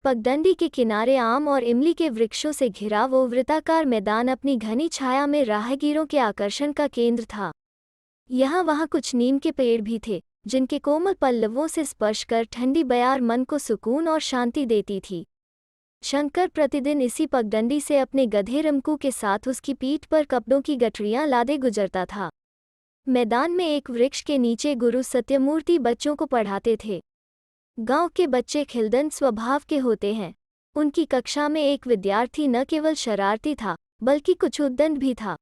पगडंडी के किनारे आम और इमली के वृक्षों से घिरा वो वृत्ताकार मैदान अपनी घनी छाया में राहगीरों के आकर्षण का केंद्र था। यहाँ वहाँ कुछ नीम के पेड़ भी थे, जिनके कोमल पल्लवों से स्पर्श कर ठंडी बयार मन को सुकून और शांति देती थी। शंकर प्रतिदिन इसी पगडंडी से अपने गधे रमकू के साथ उसकी पीठ पर कपड़ों की गठरियां लादे गुजरता था। मैदान में एक वृक्ष के नीचे गुरु सत्यमूर्ति बच्चों को पढ़ाते थे। गांव के बच्चे खिलदन स्वभाव के होते हैं। उनकी कक्षा में एक विद्यार्थी न केवल शरारती था, बल्कि कुछ उद्दंड भी था।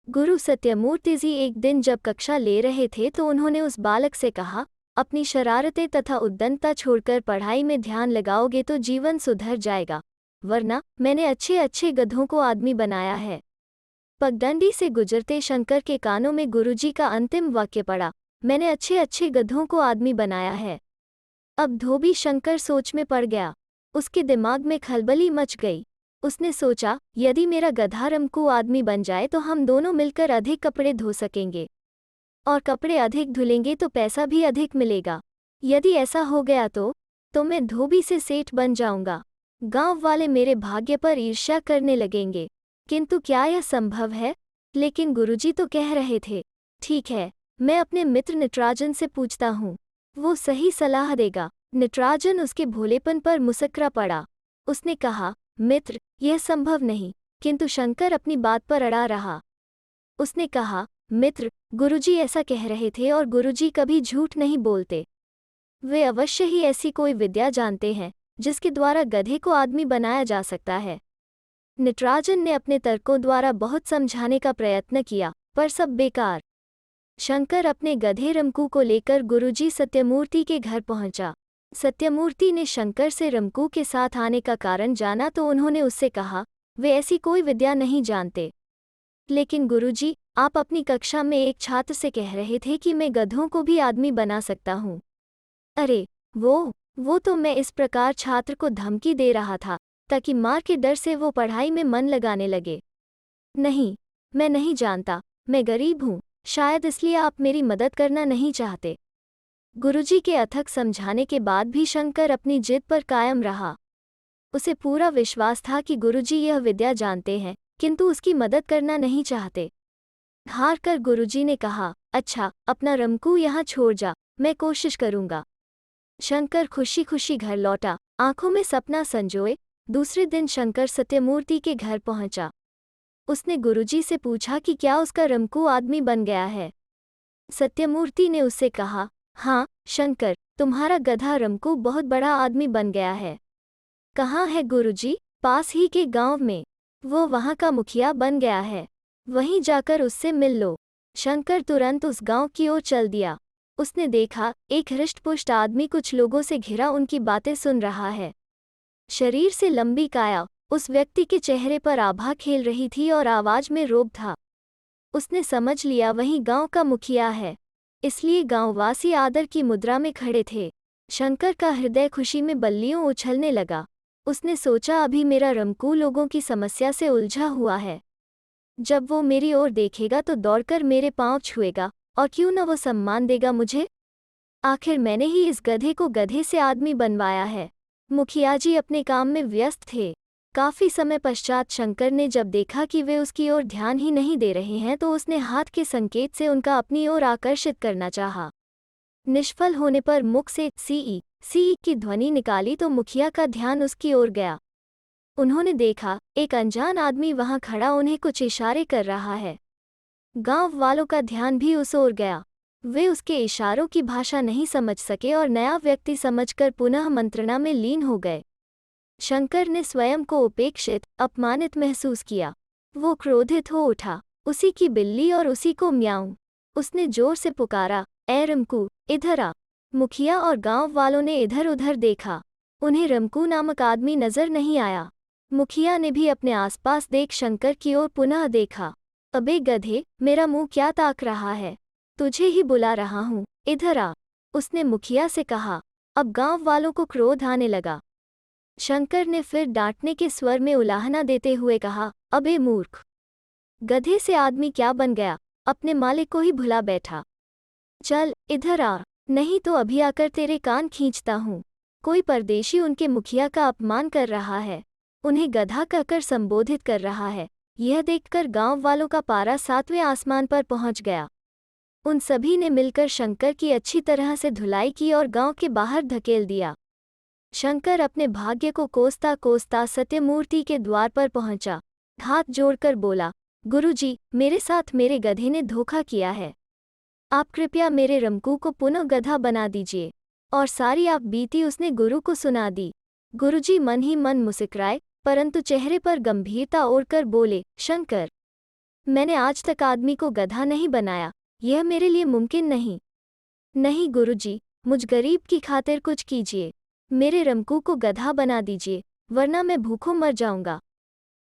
गुरु सत्यमूर्ति जी एक दिन जब कक्षा ले रहे थे तो उन्होंने उस बालक से कहा, अपनी शरारतें तथा उद्दंडता छोड़कर पढ़ाई में ध्यान लगाओगे तो जीवन सुधर जाएगा, वरना मैंने अच्छे अच्छे गधों को आदमी बनाया है। पगडंडी से गुजरते शंकर के कानों में गुरुजी का अंतिम वाक्य पड़ा, मैंने अच्छे अच्छे गधों को आदमी बनाया है। अब धोबी शंकर सोच में पड़ गया। उसके दिमाग में खलबली मच गई। उसने सोचा, यदि मेरा गधा रमकू आदमी बन जाए तो हम दोनों मिलकर अधिक कपड़े धो सकेंगे, और कपड़े अधिक धुलेंगे तो पैसा भी अधिक मिलेगा। यदि ऐसा हो गया तो मैं धोबी से सेठ बन जाऊंगा। गांव वाले मेरे भाग्य पर ईर्ष्या करने लगेंगे। किंतु क्या यह संभव है? लेकिन गुरुजी तो कह रहे थे। ठीक है, मैं अपने मित्र नटराजन से पूछता हूँ, वो सही सलाह देगा। नटराजन उसके भोलेपन पर मुस्कुरा पड़ा। उसने कहा, मित्र, यह संभव नहीं। किंतु शंकर अपनी बात पर अड़ा रहा। उसने कहा, मित्र, गुरुजी ऐसा कह रहे थे और गुरुजी कभी झूठ नहीं बोलते। वे अवश्य ही ऐसी कोई विद्या जानते हैं जिसके द्वारा गधे को आदमी बनाया जा सकता है। नटराजन ने अपने तर्कों द्वारा बहुत समझाने का प्रयत्न किया, पर सब बेकार। शंकर अपने गधे रमकू को लेकर गुरुजी सत्यमूर्ति के घर पहुंचा। सत्यमूर्ति ने शंकर से रमकू के साथ आने का कारण जाना तो उन्होंने उससे कहा, वे ऐसी कोई विद्या नहीं जानते। लेकिन गुरुजी, आप अपनी कक्षा में एक छात्र से कह रहे थे कि मैं गधों को भी आदमी बना सकता हूँ। अरे वो तो मैं इस प्रकार छात्र को धमकी दे रहा था ताकि मार के डर से वो पढ़ाई में मन लगाने लगे। नहीं, मैं नहीं जानता। मैं गरीब हूँ, शायद इसलिए आप मेरी मदद करना नहीं चाहते। गुरुजी के अथक समझाने के बाद भी शंकर अपनी जिद पर कायम रहा। उसे पूरा विश्वास था कि गुरुजी यह विद्या जानते हैं, किंतु उसकी मदद करना नहीं चाहते। हार कर गुरुजी ने कहा, अच्छा, अपना रमकू यहाँ छोड़ जा, मैं कोशिश करूँगा। शंकर खुशी खुशी घर लौटा, आंखों में सपना संजोए। दूसरे दिन शंकर सत्यमूर्ति के घर पहुंचा। उसने गुरुजी से पूछा कि क्या उसका रमकू आदमी बन गया है। सत्यमूर्ति ने उससे कहा, हाँ शंकर, तुम्हारा गधा रमकू बहुत बड़ा आदमी बन गया है। कहाँ है गुरुजी? पास ही के गांव में। वो वहाँ का मुखिया बन गया है, वहीं जाकर उससे मिल लो। शंकर तुरंत उस गांव की ओर चल दिया। उसने देखा, एक हृष्टपुष्ट आदमी कुछ लोगों से घिरा उनकी बातें सुन रहा है। शरीर से लंबी काया, उस व्यक्ति के चेहरे पर आभा खेल रही थी और आवाज में रोब था। उसने समझ लिया वही गांव का मुखिया है, इसलिए गांववासी आदर की मुद्रा में खड़े थे। शंकर का हृदय खुशी में बल्लियों उछलने लगा। उसने सोचा, अभी मेरा रमकू लोगों की समस्या से उलझा हुआ है। जब वो मेरी ओर देखेगा तो दौड़कर मेरे पांव छुएगा, और क्यों न वो सम्मान देगा मुझे। आखिर मैंने ही इस गधे को गधे से आदमी बनवाया है। मुखिया जी अपने काम में व्यस्त थे। काफी समय पश्चात शंकर ने जब देखा कि वे उसकी ओर ध्यान ही नहीं दे रहे हैं तो उसने हाथ के संकेत से उनका अपनी ओर आकर्षित करना चाहा। निष्फल होने पर मुख से सी की ध्वनि निकाली तो मुखिया का ध्यान उसकी ओर गया। उन्होंने देखा, एक अनजान आदमी वहां खड़ा उन्हें कुछ इशारे कर रहा है। गांव वालों का ध्यान भी उस ओर गया। वे उसके इशारों की भाषा नहीं समझ सके और नया व्यक्ति समझकर पुनः मंत्रणा में लीन हो गए। शंकर ने स्वयं को उपेक्षित, अपमानित महसूस किया। वो क्रोधित हो उठा। उसी की बिल्ली और उसी को म्याऊं। उसने जोर से पुकारा, ए रमकू, इधर आ। मुखिया और गांव वालों ने इधर उधर देखा। उन्हें रमकू नामक आदमी नजर नहीं आया। मुखिया ने भी अपने आसपास देख शंकर की ओर पुनः देखा। अबे गधे, मेरा मुंह क्या ताक रहा है? तुझे ही बुला रहा हूँ, इधर आ। उसने मुखिया से कहा। अब गांव वालों को क्रोध आने लगा। शंकर ने फिर डांटने के स्वर में उलाहना देते हुए कहा, अबे मूर्ख, गधे से आदमी क्या बन गया? अपने मालिक को ही भुला बैठा। चल इधर आ, नहीं तो अभी आकर तेरे कान खींचता हूँ। कोई परदेशी उनके मुखिया का अपमान कर रहा है, उन्हें गधा कहकर संबोधित कर रहा है। यह देखकर गांव वालों का पारा 7वें आसमान पर पहुंच गया। उन सभी ने मिलकर शंकर की अच्छी तरह से धुलाई की और गांव के बाहर धकेल दिया। शंकर अपने भाग्य को कोसता कोसता सत्यमूर्ति के द्वार पर पहुंचा। हाथ जोड़कर बोला, गुरुजी, मेरे साथ मेरे गधे ने धोखा किया है। आप कृपया मेरे रमकू को पुनः गधा बना दीजिए। और सारी आप बीती उसने गुरु को सुना दी। गुरुजी मन ही मन मुस्कुराए, परंतु चेहरे पर गंभीरता ओढ़कर बोले, शंकर, मैंने आज तक आदमी को गधा नहीं बनाया, यह मेरे लिए मुमकिन नहीं। नहीं गुरुजी, मुझ गरीब की खातिर कुछ कीजिए। मेरे रमकू को गधा बना दीजिए, वरना मैं भूखों मर जाऊंगा।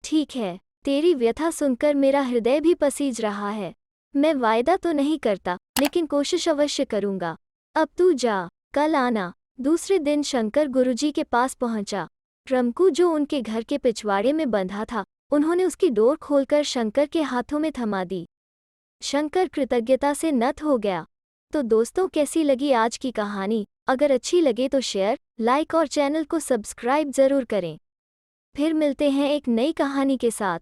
ठीक है, तेरी व्यथा सुनकर मेरा हृदय भी पसीज रहा है। मैं वायदा तो नहीं करता, लेकिन कोशिश अवश्य करूंगा। अब तू जा, कल आना। दूसरे दिन शंकर गुरुजी के पास पहुंचा। रमकू जो उनके घर के पिछवाड़े में बंधा था, उन्होंने उसकी डोर खोलकर शंकर के हाथों में थमा दी। शंकर कृतज्ञता से नत हो गया। तो दोस्तों, कैसी लगी आज की कहानी? अगर अच्छी लगे तो शेयर, लाइक और चैनल को सब्सक्राइब जरूर करें। फिर मिलते हैं एक नई कहानी के साथ।